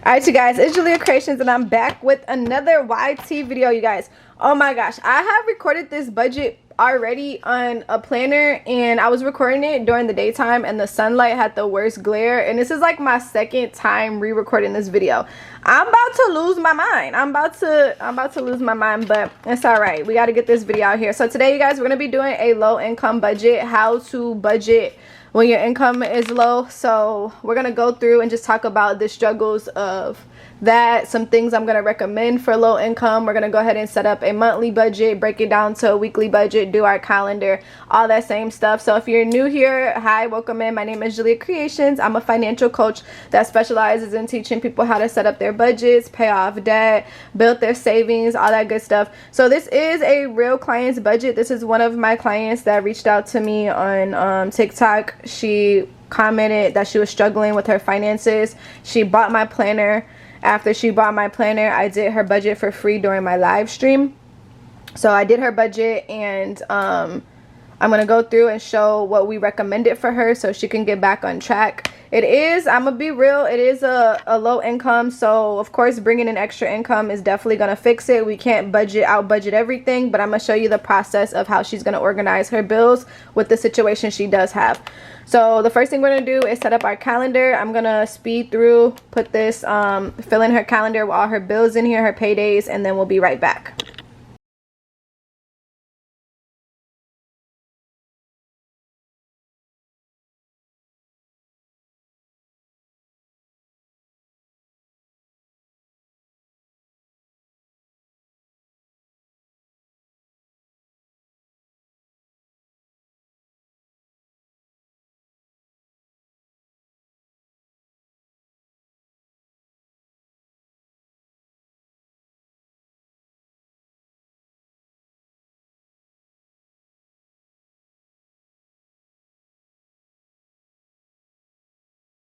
Alright, you guys, it's Julia Creations and I'm back with another YT video, you guys. Oh my gosh, I have recorded this budget already on a planner and I was recording it during the daytime and the sunlight had the worst glare, and this is like my second time re-recording this video. I'm about to lose my mind. I'm about to lose my mind, but it's all right. We got to get this video out here. So today, you guys, we're going to be doing a low income budget, how to budget when your income is low. So we're going to go through and just talk about the struggles of that, some things I'm going to recommend for low income. We're going to go ahead and set up a monthly budget, break it down to a weekly budget, do our calendar, all that same stuff. So if you're new here, hi, welcome in. My name is Julia Creations. I'm a financial coach that specializes in teaching people how to set up their budgets, pay off debt, build their savings, all that good stuff. So this is a real client's budget. This is one of my clients that reached out to me on TikTok. She commented that she was struggling with her finances. She bought my planner. After she bought my planner, I did her budget for free during my live stream. So I did her budget, and I'm going to go through and show what we recommended for her so she can get back on track. It is, I'm going to be real, it is a low income. So of course, bringing in extra income is definitely going to fix it. We can't out budget everything, but I'm going to show you the process of how she's going to organize her bills with the situation she does have. So the first thing we're going to do is set up our calendar. I'm going to speed through, put this, fill in her calendar with all her bills in here, her paydays, and then we'll be right back.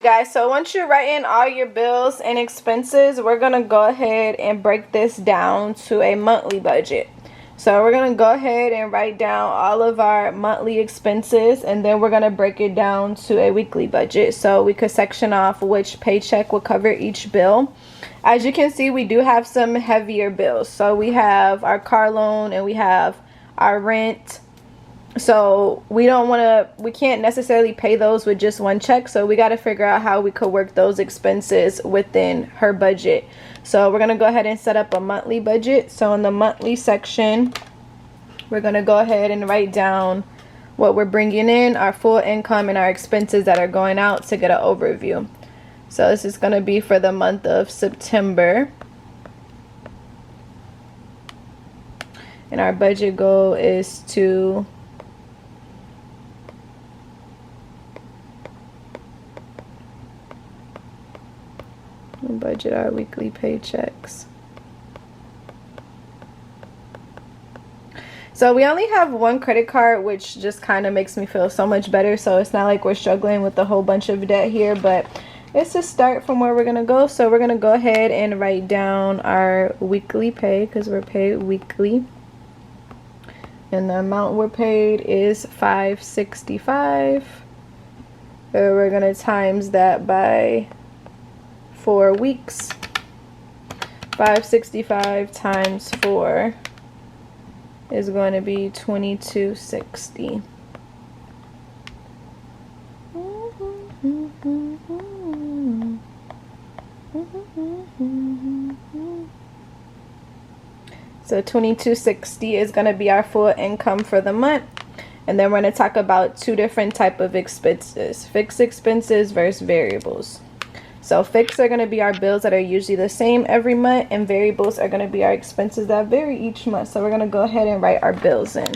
Guys, so once you write in all your bills and expenses, we're going to go ahead and break this down to a monthly budget. So we're going to go ahead and write down all of our monthly expenses, and then we're going to break it down to a weekly budget so we could section off which paycheck will cover each bill. As you can see, we do have some heavier bills. So we have our car loan and we have our rent. So we can't necessarily pay those with just one check. So we got to figure out how we could work those expenses within her budget. So we're going to go ahead and set up a monthly budget. So in the monthly section, we're going to go ahead and write down what we're bringing in, our full income, and our expenses that are going out to get an overview. So this is going to be for the month of September. And our budget goal is to budget our weekly paychecks. So we only have one credit card, which just kind of makes me feel so much better. So it's not like we're struggling with a whole bunch of debt here, but it's a start from where we're going to go. So we're going to go ahead and write down our weekly pay because we're paid weekly. And the amount we're paid is $565. We're going to times that by 4 weeks. 565 times 4 is going to be $22.60. So $22.60 is going to be our full income for the month. And then we're going to talk about two different type of expenses: fixed expenses versus variables. So fixed are going to be our bills that are usually the same every month, and variables are going to be our expenses that vary each month. So we're going to go ahead and write our bills in.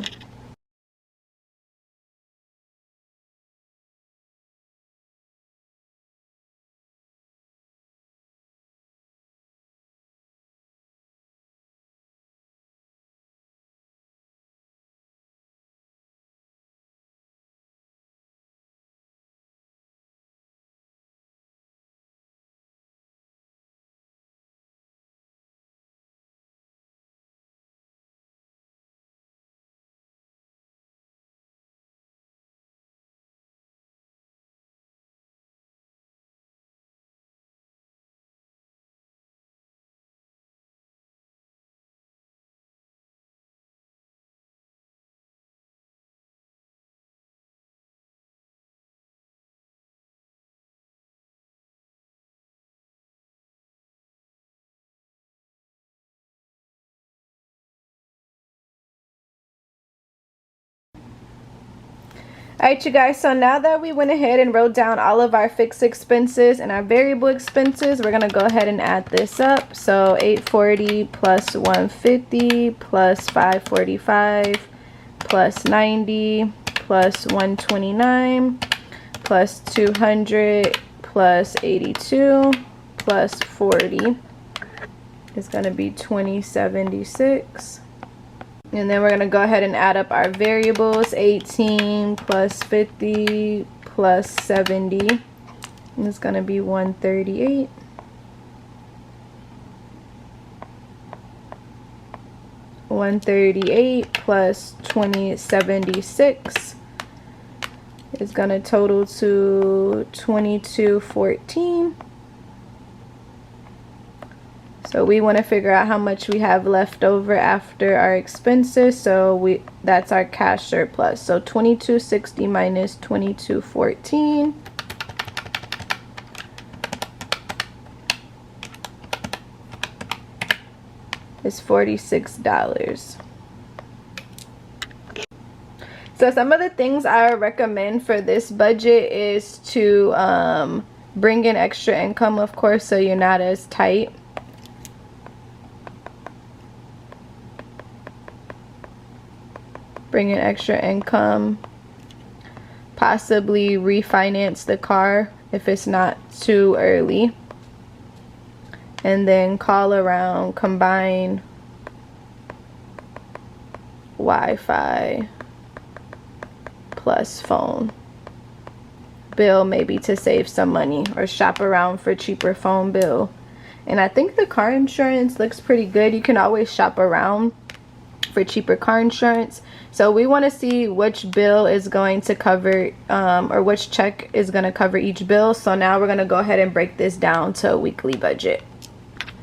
Alright, you guys, so now that we went ahead and wrote down all of our fixed expenses and our variable expenses, we're going to go ahead and add this up. So 840 plus 150 plus 545 plus 90 plus 129 plus 200 plus 82 plus 40 is going to be 2076. And then we're going to go ahead and add up our variables. 18 plus 50 plus 70. And it's going to be 138. $138 plus 2076 is going to total to 2214. So we want to figure out how much we have left over after our expenses. So that's our cash surplus. So 2260 minus 2214 is $46. So some of the things I recommend for this budget is to bring in extra income, of course, so you're not as tight. Bring in extra income, possibly refinance the car if it's not too early, and then call around, combine Wi-Fi plus phone bill, maybe to save some money, or shop around for cheaper phone bill. And I think the car insurance looks pretty good. You can always shop around for cheaper car insurance. So we want to see which bill is going to cover or which check is going to cover each bill. So now we're going to go ahead and break this down to a weekly budget.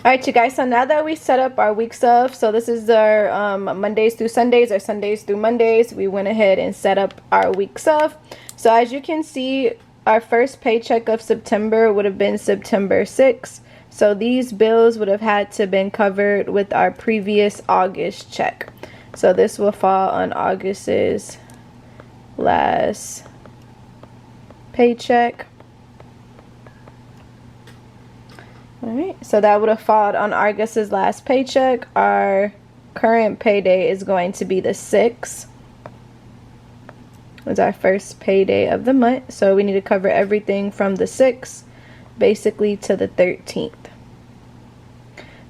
Alright, you guys, so now that we set up our weeks of, so this is our Mondays through Sundays or Sundays through Mondays, we went ahead and set up our weeks of. So as you can see, our first paycheck of September would have been September 6th. So these bills would have had to been covered with our previous August check. So this will fall on August's last paycheck. Alright, so that would have fallen on August's last paycheck. Our current payday is going to be the 6th. It's our first payday of the month. So we need to cover everything from the 6th basically to the 13th.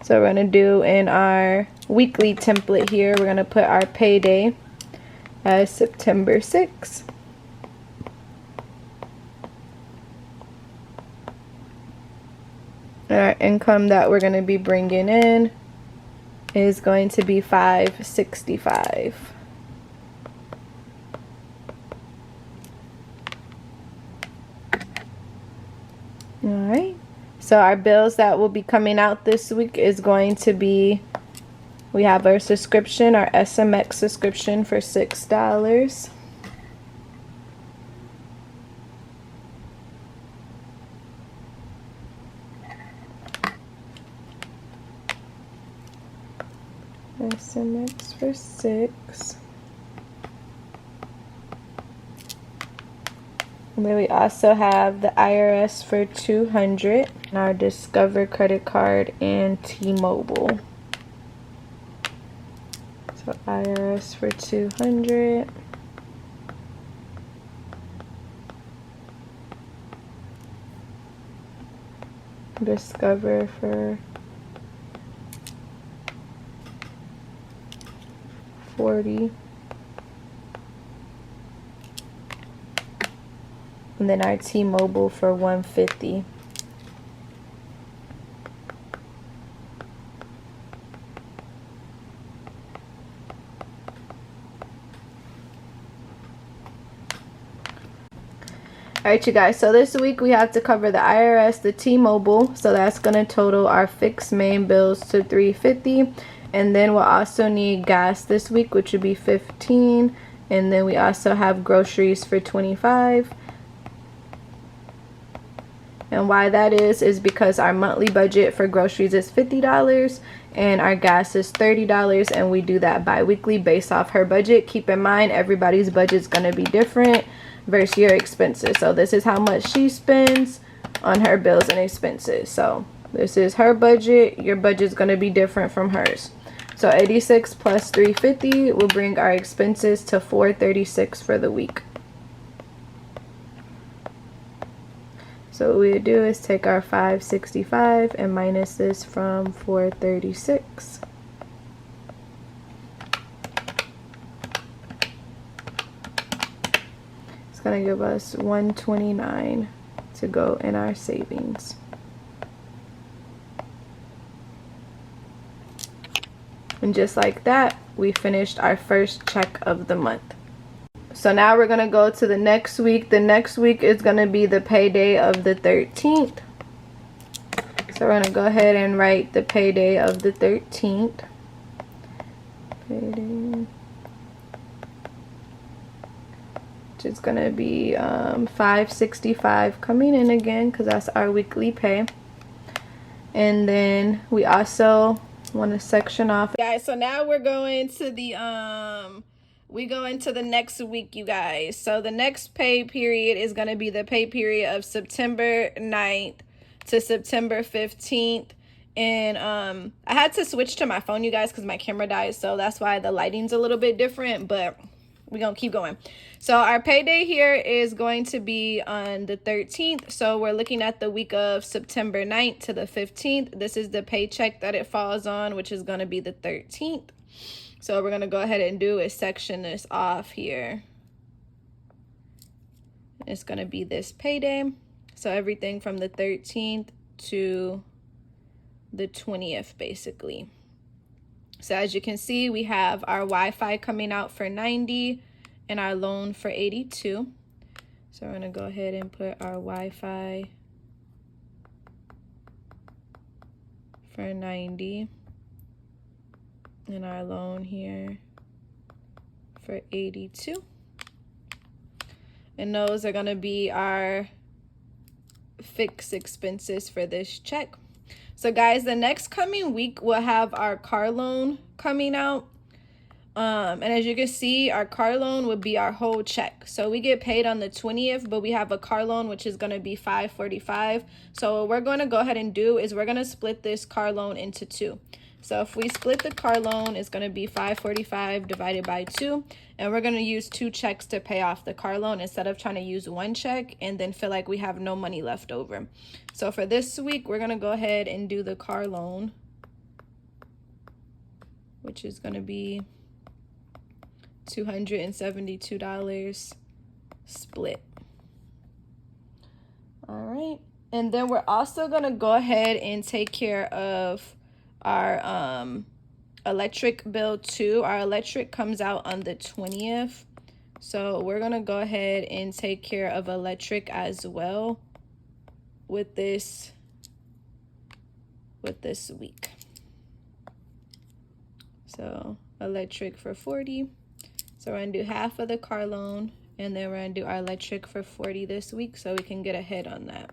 So we're going to do in our weekly template here, we're going to put our payday as September 6th. Our income that we're going to be bringing in is going to be $565. Alright, so our bills that will be coming out this week is going to be, we have our subscription, our SMX subscription for $6. SMX for $6. And then we also have the IRS for $200, and our Discover credit card and T-Mobile. So IRS for $200. Discover for $40. And then our T-Mobile for $150. Alright, you guys, so this week we have to cover the IRS, the T-Mobile, so that's going to total our fixed main bills to $350. And then we'll also need gas this week, which would be $15. And then we also have groceries for $25. And why that is because our monthly budget for groceries is $50 and our gas is $30, and we do that bi-weekly based off her budget. Keep in mind, everybody's budget is going to be different. versus your expenses. So this is how much she spends on her bills and expenses. So this is her budget. Your budget is going to be different from hers. So 86 plus 350 will bring our expenses to 436 for the week. So what we do is take our 565 and minus this from 436. It's going to give us 129 to go in our savings. And just like that, we finished our first check of the month. So now we're going to go to the next week. The next week is going to be the payday of the 13th. So we're going to go ahead and write the payday of the 13th. Payday. Which is going to be $565 coming in again, because that's our weekly pay. And then we also want to section off, guys. So now we're going to the we go into the next week, you guys. So the next pay period is going to be the pay period of September 9th to September 15th. And I had to switch to my phone, you guys, because my camera died, so that's why the lighting's a little bit different, but we're gonna keep going. So our payday here is going to be on the 13th. So we're looking at the week of September 9th to the 15th. This is the paycheck that it falls on, which is going to be the 13th. So what we're going to go ahead and do is section this off here. It's going to be this payday. So everything from the 13th to the 20th, basically. So as you can see, we have our Wi-Fi coming out for 90 and our loan for 82. So we're going to go ahead and put our Wi-Fi for 90 and our loan here for 82. And those are going to be our fixed expenses for this check. So guys, the next coming week we'll have our car loan coming out. And as you can see, our car loan would be our whole check. So we get paid on the 20th, but we have a car loan, which is going to be $545. So what we're going to go ahead and do is we're going to split this car loan into two. So if we split the car loan, it's going to be $545 divided by 2. And we're going to use 2 checks to pay off the car loan instead of trying to use 1 check and then feel like we have no money left over. So for this week, we're going to go ahead and do the car loan, which is going to be $272 split. All right. And then we're also going to go ahead and take care of our electric bill too. Our electric comes out on the 20th. So we're going to go ahead and take care of electric as well with this week. So electric for 40. So we're going to do half of the car loan, and then we're going to do our electric for 40 this week so we can get ahead on that.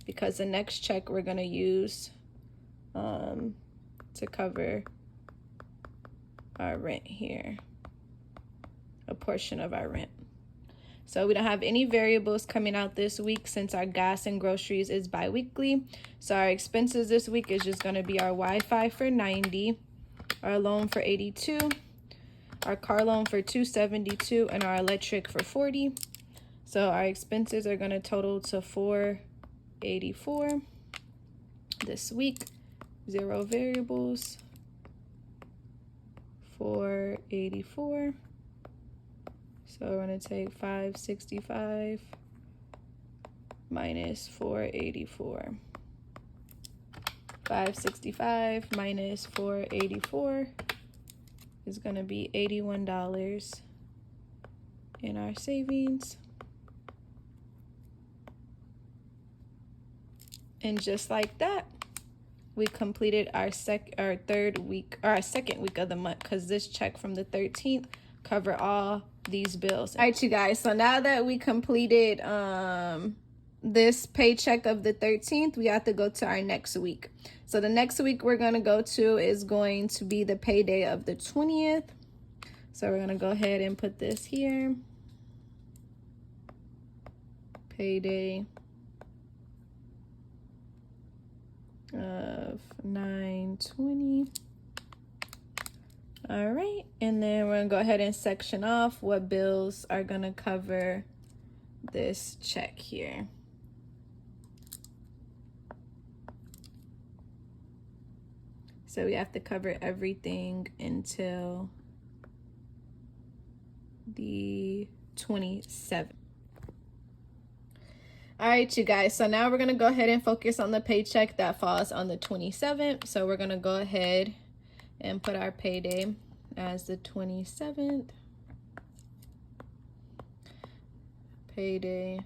Because the next check we're going to use to cover our rent here, a portion of our rent. So we don't have any variables coming out this week since our gas and groceries is bi-weekly. So our expenses this week is just going to be our Wi-Fi for 90, our loan for 82, our car loan for 272, and our electric for 40. So our expenses are going to total to 484 this week. 0 variables. 484. So we're going to take 565 minus 484. 565 minus 484 is going to be $81 in our savings. And just like that, we completed our second week of the month, because this check from the 13th cover all these bills. All right, you guys, so now that we completed this paycheck of the 13th, we have to go to our next week. So the next week we're going to go to is going to be the payday of the 20th. So we're going to go ahead and put this here. payday of $9.20. All right, and then we're gonna go ahead and section off what bills are gonna cover this check here. So we have to cover everything until the 27th. All right, you guys, so now we're gonna go ahead and focus on the paycheck that falls on the 27th. So we're gonna go ahead and put our payday as the 27th. Payday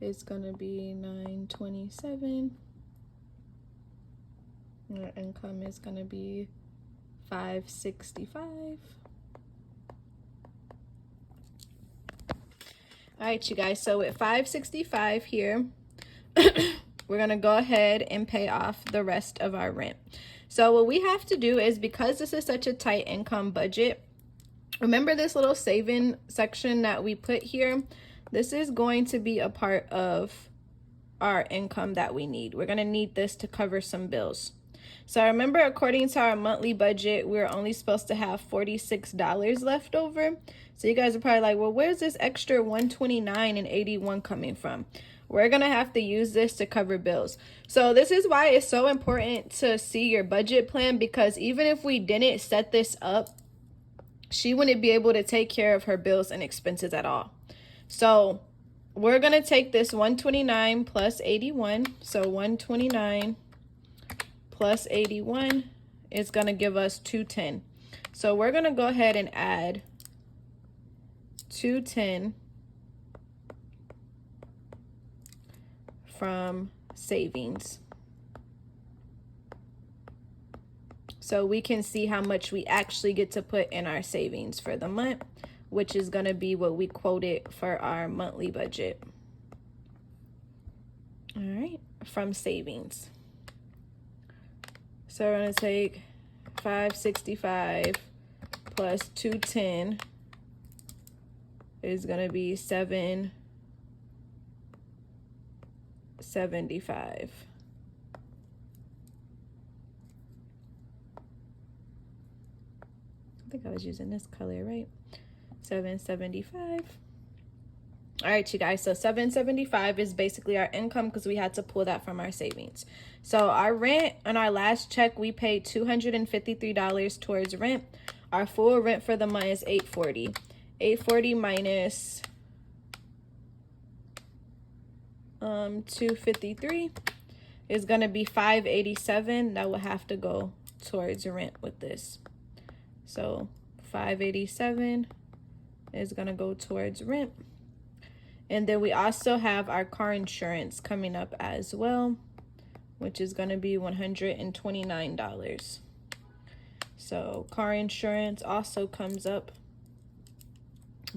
is gonna be $9.27. Our income is gonna be $565. All right, you guys, so with $565 here, we're gonna go ahead and pay off the rest of our rent. So what we have to do is, because this is such a tight income budget, remember this little saving section that we put here? This is going to be a part of our income that we need. We're gonna need this to cover some bills. So I remember, according to our monthly budget, we're only supposed to have $46 left over. So you guys are probably like, well, where's this extra $129.81 coming from? We're gonna have to use this to cover bills. So this is why it's so important to see your budget plan, because even if we didn't set this up, she wouldn't be able to take care of her bills and expenses at all. So we're gonna take this 129 plus 81. So 129 plus 81 is gonna give us 210. So we're gonna go ahead and add 210 from savings, so we can see how much we actually get to put in our savings for the month, which is gonna be what we quoted for our monthly budget. All right, from savings. So we're gonna take 565 plus 210 is gonna be 775. I think I was using this color, right? 775. All right, you guys, so 775 is basically our income, because we had to pull that from our savings. So our rent, on our last check, we paid $253 towards rent. Our full rent for the month is $840. $840 minus 253 is gonna be $587. That will have to go towards rent with this. So $587 is gonna go towards rent. And then we also have our car insurance coming up as well, which is going to be $129. So car insurance also comes up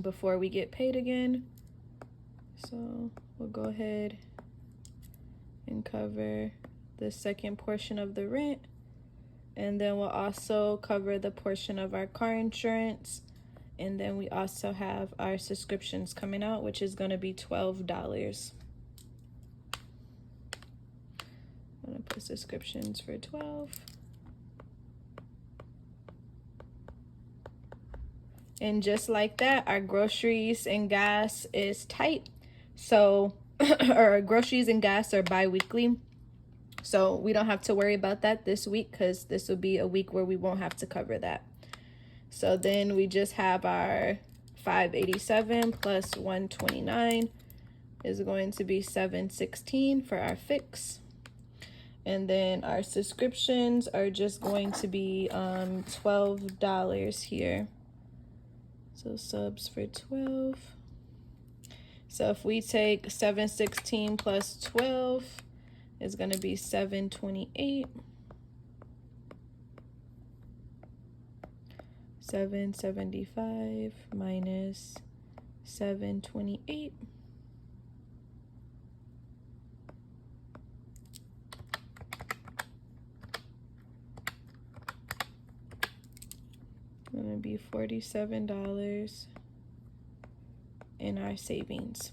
before we get paid again. So we'll go ahead and cover the second portion of the rent. And then we'll also cover the portion of our car insurance. And then we also have our subscriptions coming out, which is going to be $12. I'm going to put subscriptions for $12. And just like that, our groceries and gas is tight. So our groceries and gas are bi-weekly. So we don't have to worry about that this week, because this will be a week where we won't have to cover that. So then we just have our 587 plus 129 is going to be 716 for our fix. And then our subscriptions are just going to be $12 here. So subs for 12. So if we take 716 plus 12, it's going to be 728. 775 minus 728. Gonna be $47 in our savings.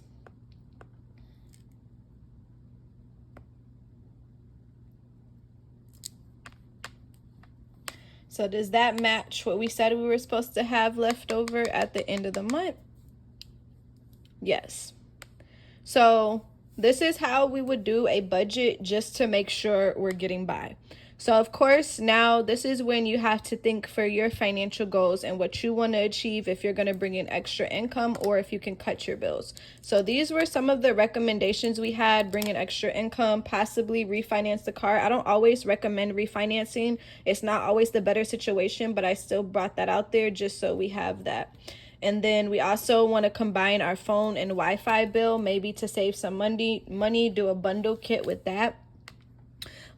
So does that match what we said we were supposed to have left over at the end of the month? Yes. So this is how we would do a budget just to make sure we're getting by. So of course, now this is when you have to think for your financial goals and what you want to achieve, if you're going to bring in extra income or if you can cut your bills. So these were some of the recommendations we had: bring in extra income, possibly refinance the car. I don't always recommend refinancing. It's not always the better situation, but I still brought that out there just so we have that. And then we also want to combine our phone and Wi-Fi bill, maybe to save some money, do a bundle kit with that.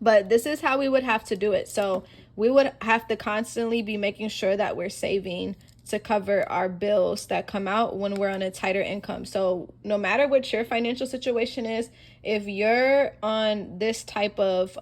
But this is how we would have to do it. So we would have to constantly be making sure that we're saving to cover our bills that come out when we're on a tighter income. So no matter what your financial situation is, if you're on this type of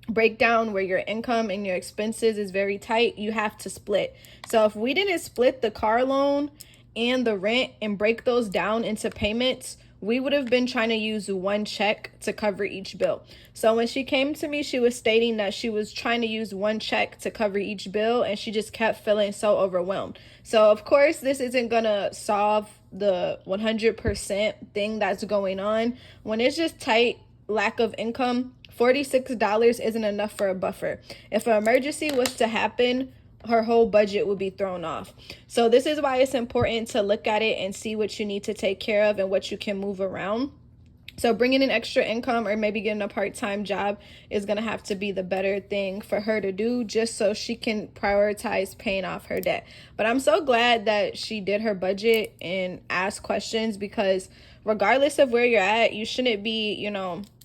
breakdown where your income and your expenses is very tight, you have to split. So if we didn't split the car loan and the rent and break those down into payments, we would have been trying to use one check to cover each bill. So when she came to me, she was stating that she was trying to use one check to cover each bill, and she just kept feeling so overwhelmed. So of course, this isn't gonna solve the 100% thing that's going on. When it's just tight, lack of income, $46 isn't enough for a buffer. If an emergency was to happen, her whole budget would be thrown off. So this is why it's important to look at it and see what you need to take care of and what you can move around. So bringing in extra income or maybe getting a part-time job is going to have to be the better thing for her to do, just so she can prioritize paying off her debt. But I'm so glad that she did her budget and asked questions, because regardless of where you're at, you shouldn't be,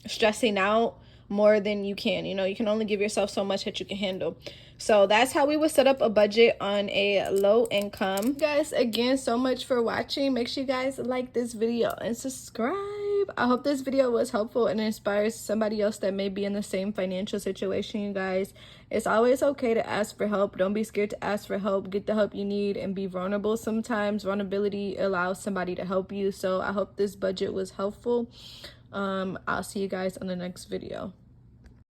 stressing out more than you can. You can only give yourself so much that you can handle. So that's how we would set up a budget on a low income. Guys, again, so much for watching. Make sure you guys like this video and subscribe. I hope this video was helpful and inspires somebody else that may be in the same financial situation. You guys, it's always okay to ask for help. Don't be scared to ask for help. Get the help you need and be vulnerable. Sometimes vulnerability allows somebody to help you. So I hope this budget was helpful. I'll see you guys on the next video.